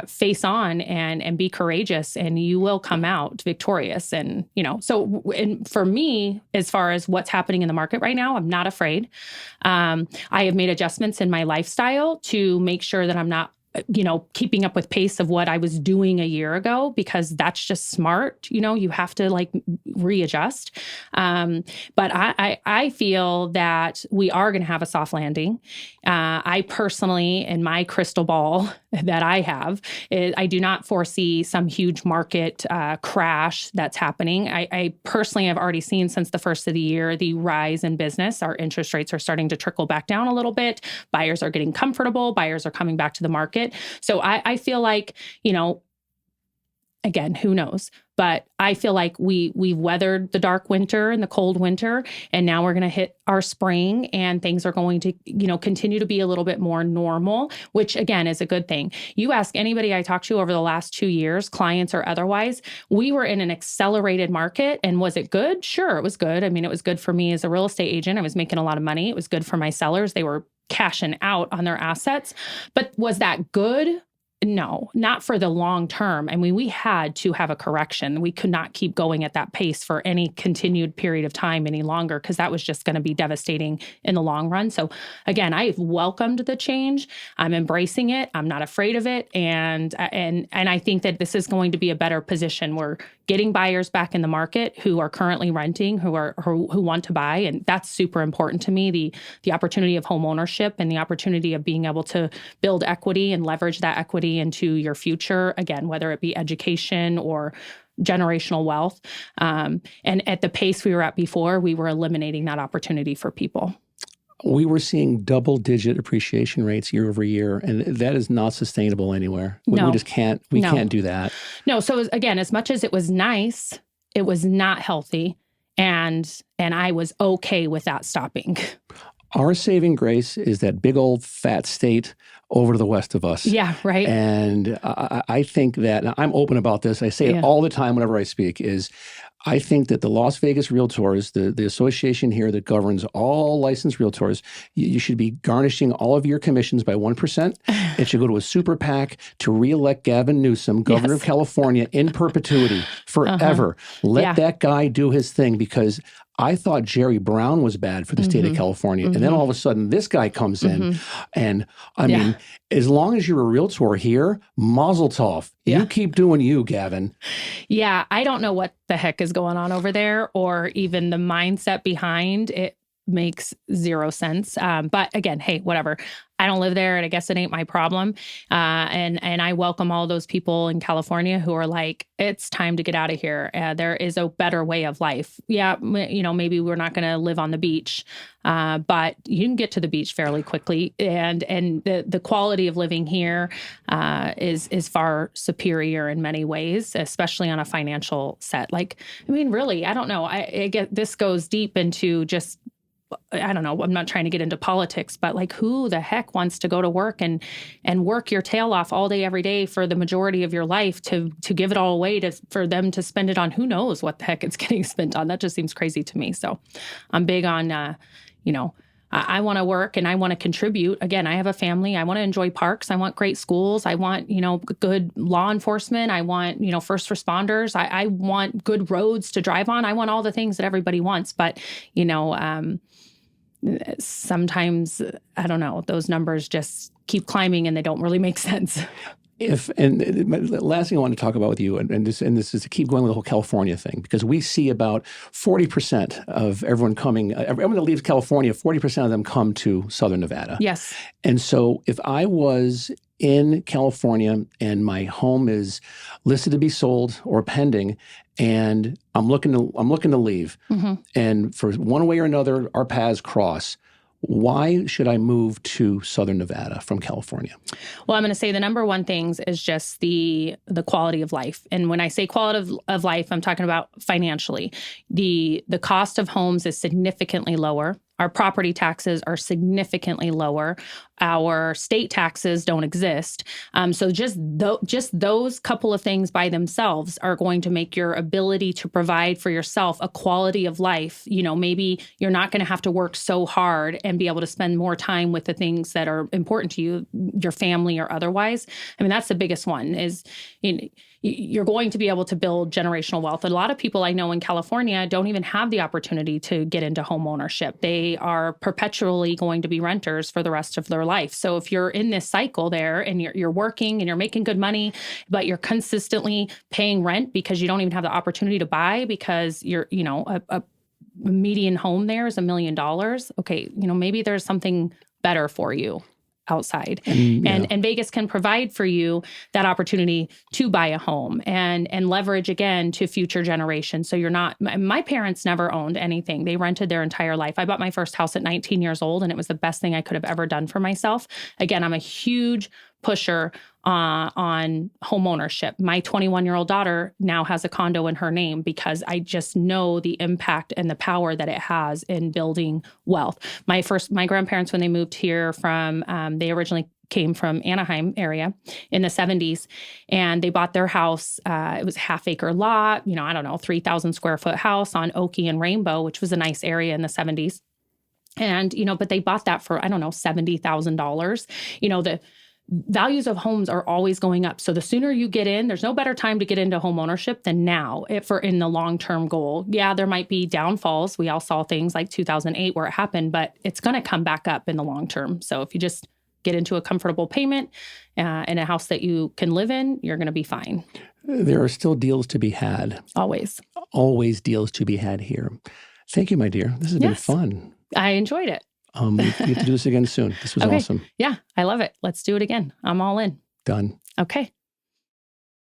face on and be courageous, and you will come out victorious. And, and for me, as far as what's happening in the market right now, I'm not afraid. I have made adjustments in my lifestyle to make sure that I'm not keeping up with pace of what I was doing a year ago, because that's just smart. You have to readjust. But I feel that we are going to have a soft landing. I personally, in my crystal ball that I have, I do not foresee some huge market crash that's happening. I personally have already seen since the first of the year, the rise in business. Our interest rates are starting to trickle back down a little bit. Buyers are getting comfortable. Buyers are coming back to the market. So I feel like, again, who knows? But I feel like we've weathered the dark winter and the cold winter, and now we're going to hit our spring, and things are going to, continue to be a little bit more normal, which again is a good thing. You ask anybody I talked to over the last 2 years, clients or otherwise, we were in an accelerated market. And was it good? Sure, it was good. It was good for me as a real estate agent. I was making a lot of money. It was good for my sellers. They were cashing out on their assets. But was that good? No, not for the long term. I mean, we had to have a correction. We could not keep going at that pace for any continued period of time any longer, because that was just going to be devastating in the long run. So again, I've welcomed the change. I'm embracing it. I'm not afraid of it. And I think that this is going to be a better position. We're getting buyers back in the market who are currently renting, who want to buy. And that's super important to me. The opportunity of home ownership and the opportunity of being able to build equity and leverage that equity into your future, again, whether it be education or generational wealth. And at the pace we were at before, we were eliminating that opportunity for people. We were seeing double-digit appreciation rates year over year, and that is not sustainable anywhere. We just can't. We can't do that. No. So again, as much as it was nice, it was not healthy, and I was okay with that stopping. Our saving grace is that big old fat state over to the west of us. Yeah, right. And I think that, and I'm open about this, I say it all the time whenever I speak, is I think that the Las Vegas Realtors, the association here that governs all licensed realtors, you should be garnishing all of your commissions by 1%. It should go to a super PAC to reelect Gavin Newsom, governor of California, in perpetuity, forever. Let that guy do his thing, because I thought Jerry Brown was bad for the state of California. And then all of a sudden, this guy comes in. And I mean, as long as you're a realtor here, mazel tov. You keep doing you, Gavin. Yeah, I don't know what the heck is going on over there, or even the mindset behind it makes zero sense. But again, hey, whatever. I don't live there, and I guess it ain't my problem. And I welcome all those people in California who are like, it's time to get out of here. There is a better way of life. Yeah, maybe we're not going to live on the beach, but you can get to the beach fairly quickly. And the quality of living here is far superior in many ways, especially on a financial set. Like, I mean, really, I don't know. I get this goes deep into just, I don't know, I'm not trying to get into politics, but like, who the heck wants to go to work and work your tail off all day, every day for the majority of your life to give it all away for them to spend it on who knows what the heck it's getting spent on? That just seems crazy to me. So I'm big on, I want to work and I want to contribute. Again, I have a family. I want to enjoy parks. I want great schools. I want, good law enforcement. I want, first responders. I want good roads to drive on. I want all the things that everybody wants. But, sometimes, I don't know, those numbers just keep climbing and they don't really make sense. And the last thing I want to talk about with you, and this is to keep going with the whole California thing, because we see about 40% of everyone that leaves California, 40% of them come to Southern Nevada. Yes. And so if I was in California and my home is listed to be sold or pending, and I'm looking to leave, and for one way or another, our paths cross, why should I move to Southern Nevada from California? Well, I'm going to say the number one things is just the quality of life. And when I say quality of life, I'm talking about financially. The cost of homes is significantly lower. Our property taxes are significantly lower. Our state taxes don't exist. So just those couple of things by themselves are going to make your ability to provide for yourself a quality of life. Maybe you're not going to have to work so hard and be able to spend more time with the things that are important to you, your family or otherwise. I mean, that's the biggest one is, you're going to be able to build generational wealth. A lot of people I know in California don't even have the opportunity to get into home ownership. They are perpetually going to be renters for the rest of their life. So if you're in this cycle there and you're working and you're making good money, but you're consistently paying rent because you don't even have the opportunity to buy because you're, a median home there is $1 million. Okay, maybe there's something better for you outside. And Vegas can provide for you that opportunity to buy a home and leverage again to future generations. So you're not, my parents never owned anything. They rented their entire life. I bought my first house at 19 years old and it was the best thing I could have ever done for myself. Again, I'm a huge pusher on home ownership. My 21-year-old daughter now has a condo in her name because I just know the impact and the power that it has in building wealth. My grandparents, when they moved here from, they originally came from Anaheim area in the 70s, and they bought their house. It was a half-acre lot, 3,000 square foot house on Oakey and Rainbow, which was a nice area in the 70s. And, but they bought that for, $70,000. values of homes are always going up. So the sooner you get in, there's no better time to get into home ownership than now for in the long-term goal. Yeah, there might be downfalls. We all saw things like 2008 where it happened, but it's going to come back up in the long term. So if you just get into a comfortable payment in a house that you can live in, you're going to be fine. There are still deals to be had. Always. Always deals to be had here. Thank you, my dear. This has been fun. I enjoyed it. We get to do this again soon. This was awesome. Yeah, I love it. Let's do it again. I'm all in. Done. Okay.